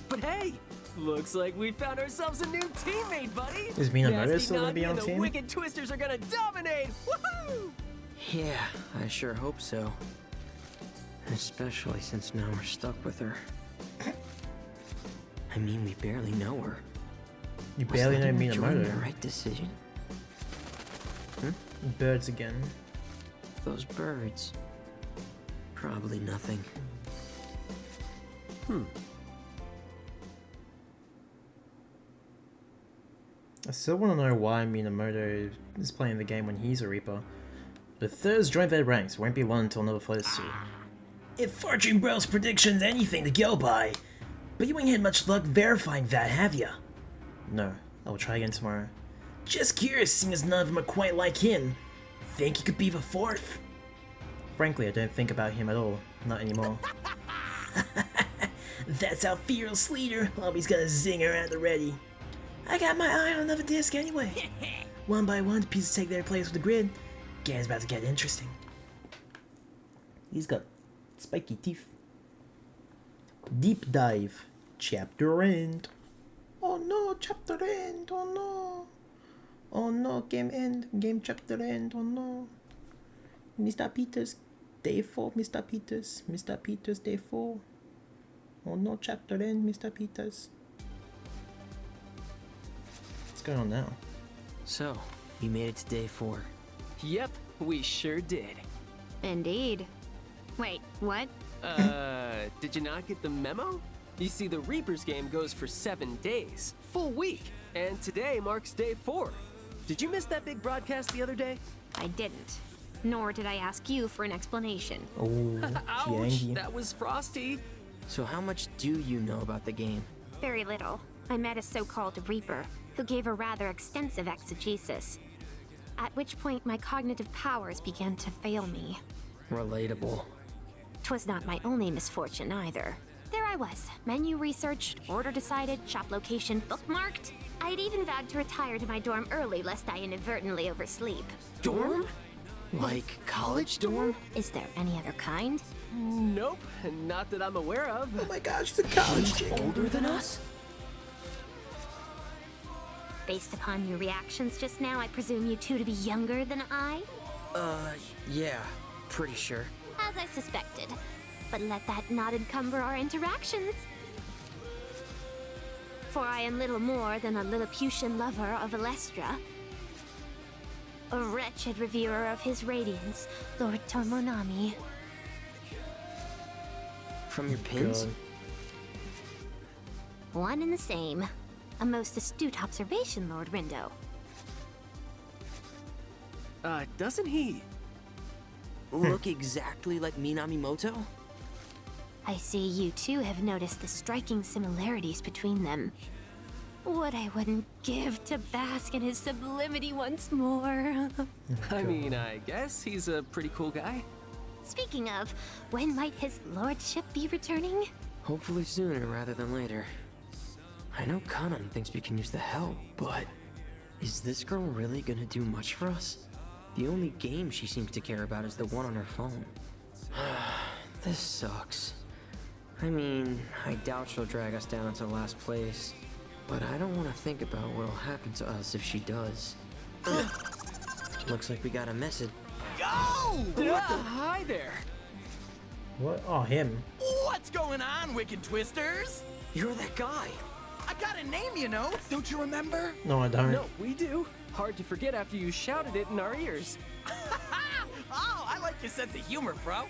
But hey, looks like we found ourselves a new teammate, buddy. Is Minamoto Nasty still gonna be Nagi on and team? the Wicked Twisters are gonna dominate. Woohoo! Yeah, I sure hope so. Especially since now we're stuck with her. I mean, we barely know her. You barely know Was letting her join the Minamoto. right decision? Birds again. Those birds. Probably nothing. I still want to know why Minamoto is playing the game when he's a Reaper. The Thurs joined their ranks, won't be long until another plays 2. If Fortune Bro's prediction's anything to go by, but you ain't had much luck verifying that, have ya? No, I will try again tomorrow. Just curious, seeing as none of them are quite like him. Think he could be the 4th? Frankly, I don't think about him at all. Not anymore. That's our fearless leader. Always got a zinger at the ready. I got my eye on another disc anyway. One by one, the pieces take their place with the grid. Game's about to get interesting. He's got spiky teeth. Deep dive. Chapter end. Oh no, chapter end. Oh no. Oh no, game end. Game chapter end. Oh no. Mr. Peters, day 4. Mr. Peters. Mr. Peters, day 4. Oh no, chapter end, Mr. Peters. What's going on now? So, we made it to day 4. Yep, we sure did. Indeed. Wait, what? Did you not get the memo? You see, the Reaper's game goes for 7 days, full week, and today marks day 4. Did you miss that big broadcast the other day? I didn't. Nor did I ask you for an explanation. Oh, Ouch, Yangy. that was frosty. So how much do you know about the game? Very little. I met a so-called Reaper, who gave a rather extensive exegesis. At which point my cognitive powers began to fail me. Relatable. 'Twas not my only misfortune either. There I was, menu researched, order decided, shop location bookmarked. I'd even vowed to retire to my dorm early lest I inadvertently oversleep. Dorm? Like college dorm? Is there any other kind? Nope, not that I'm aware of. Oh my gosh, she's a college chick. Older than us? Based upon your reactions just now, I presume you two to be younger than I? Yeah, pretty sure. As I suspected. But let that not encumber our interactions. For I am little more than a Lilliputian lover of Alestra. A wretched reverer of his radiance, Lord Tomonami. From your pins? God. One and the same. A most astute observation, Lord Rindo. Doesn't he? Look exactly like Minamimoto? I see you too have noticed the striking similarities between them. What I wouldn't give to bask in his sublimity once more. I mean, I guess he's a pretty cool guy. Speaking of, when might his lordship be returning? Hopefully sooner rather than later. I know Kanan thinks we can use the help, but is this girl really gonna do much for us? The only game she seems to care about is the one on her phone. This sucks. I mean, I doubt she'll drag us down into last place, but I don't want to think about what'll happen to us if she does. Looks like we got a message. Yo! Hi there. What? Oh, him. What's going on, Wicked Twisters? You're that guy! I got a name, you know. Don't you remember? No, I don't. No, we do. Hard to forget after you shouted it in our ears. Oh, I like your sense of humor, bro.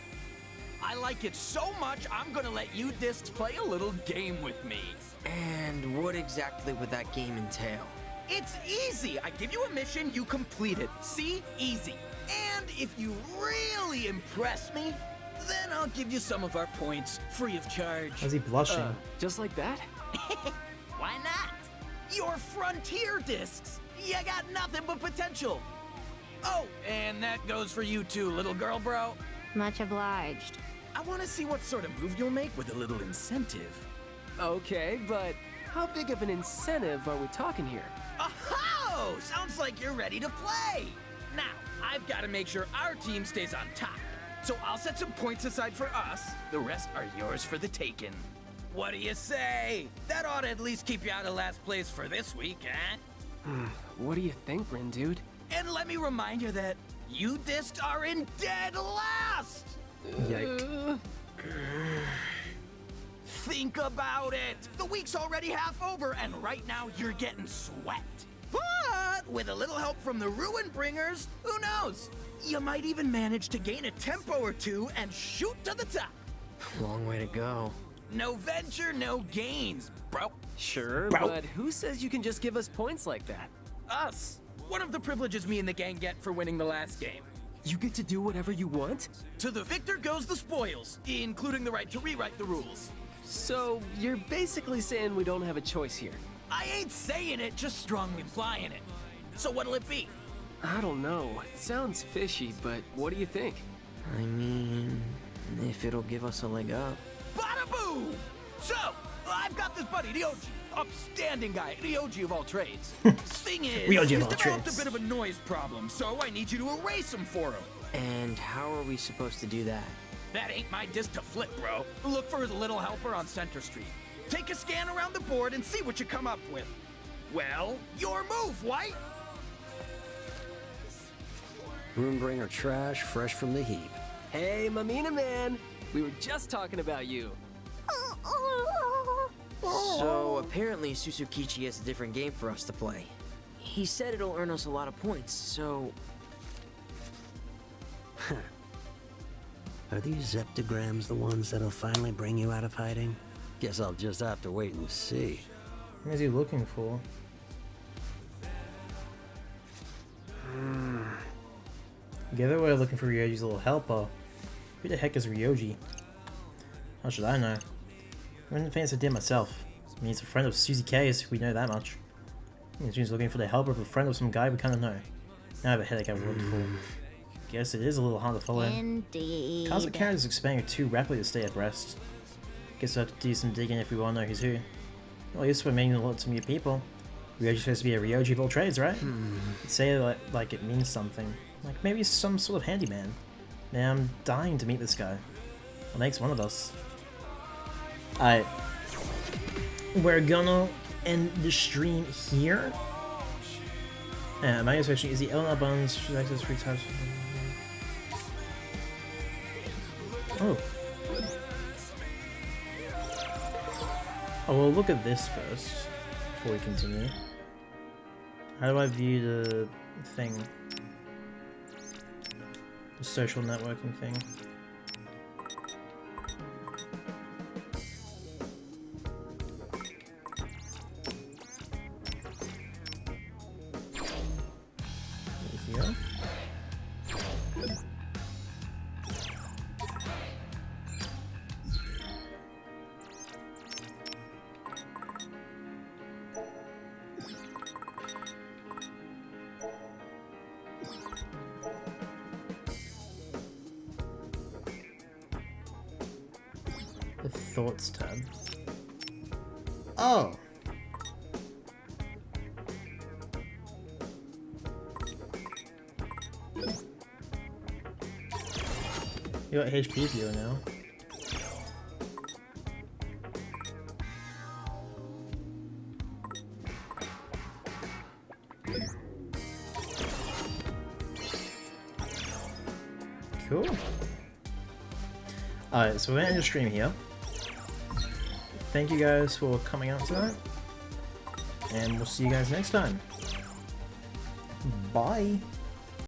I like it so much, I'm gonna let you discs play a little game with me. And what exactly would that game entail? It's easy. I give you a mission, you complete it. See? Easy. And if you really impress me, then I'll give you some of our points free of charge. Is he blushing? Just like that? Why not? Your frontier discs. You got nothing but potential. Oh, and that goes for you too, little girl, bro. Much obliged. I want to see what sort of move you'll make with a little incentive. Okay, but how big of an incentive are we talking here? Oh, sounds like you're ready to play. Now, I've got to make sure our team stays on top. So I'll set some points aside for us. The rest are yours for the taking. What do you say? That ought to at least keep you out of last place for this week, eh? What do you think, Rin, dude? And let me remind you that you discs are in dead last! Yike. Think about it! The week's already half over, and right now you're getting sweat. But with a little help from the Ruin Bringers, who knows? You might even manage to gain a tempo or two and shoot to the top. Long way to go. No venture, no gains, bro. Sure, Bro. but who says you can just give us points like that? Us. One of the privileges me and the gang get for winning the last game. You get to do whatever you want? To the victor goes the spoils, including the right to rewrite the rules. So, you're basically saying we don't have a choice here. I ain't saying it, just strongly implying it. So what'll it be? I don't know. It sounds fishy, but what do you think? I mean, if it'll give us a leg up. Bada boom! So, I've got this buddy, the OG. Upstanding guy, the OG of all trades. Thing is, The OG of he's all developed trades. a bit of a noise problem, so I need you to erase him for him. And how are we supposed to do that? That ain't my disc to flip, bro. Look for his little helper on Center Street. Take a scan around the board and see what you come up with. Well, your move, White! Roombringer trash, fresh from the heap. Hey, Mamina man! We were just talking about you. So apparently Susukichi has a different game for us to play. He said it'll earn us a lot of points, so... Are these zeptograms the ones that'll finally bring you out of hiding? Guess I'll just have to wait and see. What is he looking for? The other way of looking for Ryoji's little helper. Who the heck is Ryoji? How should I know? I'm in the fancy did myself. I mean, he's a friend of Suzy K's, we know that much. He's looking for the helper of a friend of some guy we kinda know. Now I have a headache I was looking for. Guess it is a little hard to follow. Indeed. Cars character is expanding too rapidly to stay abreast. Guess we'll have to do some digging if we want to know who's who. Well, at least we're meeting lots of new people. Ryoji's supposed to be a Ryoji of all trades, right? Say it like it means something. Like maybe some sort of handyman. Man, I'm dying to meet this guy. What makes one of us? Alright. We're gonna end the stream here. My next question is the Eleanor Bones access 3 times. Oh. Oh, well, look at this first before we continue. How do I view the thing? The social networking thing. Here. The Thoughts tab. Oh! You got HP viewer now. Cool. Alright, so we're gonna end the stream here. Thank you guys for coming out tonight. And we'll see you guys next time. Bye.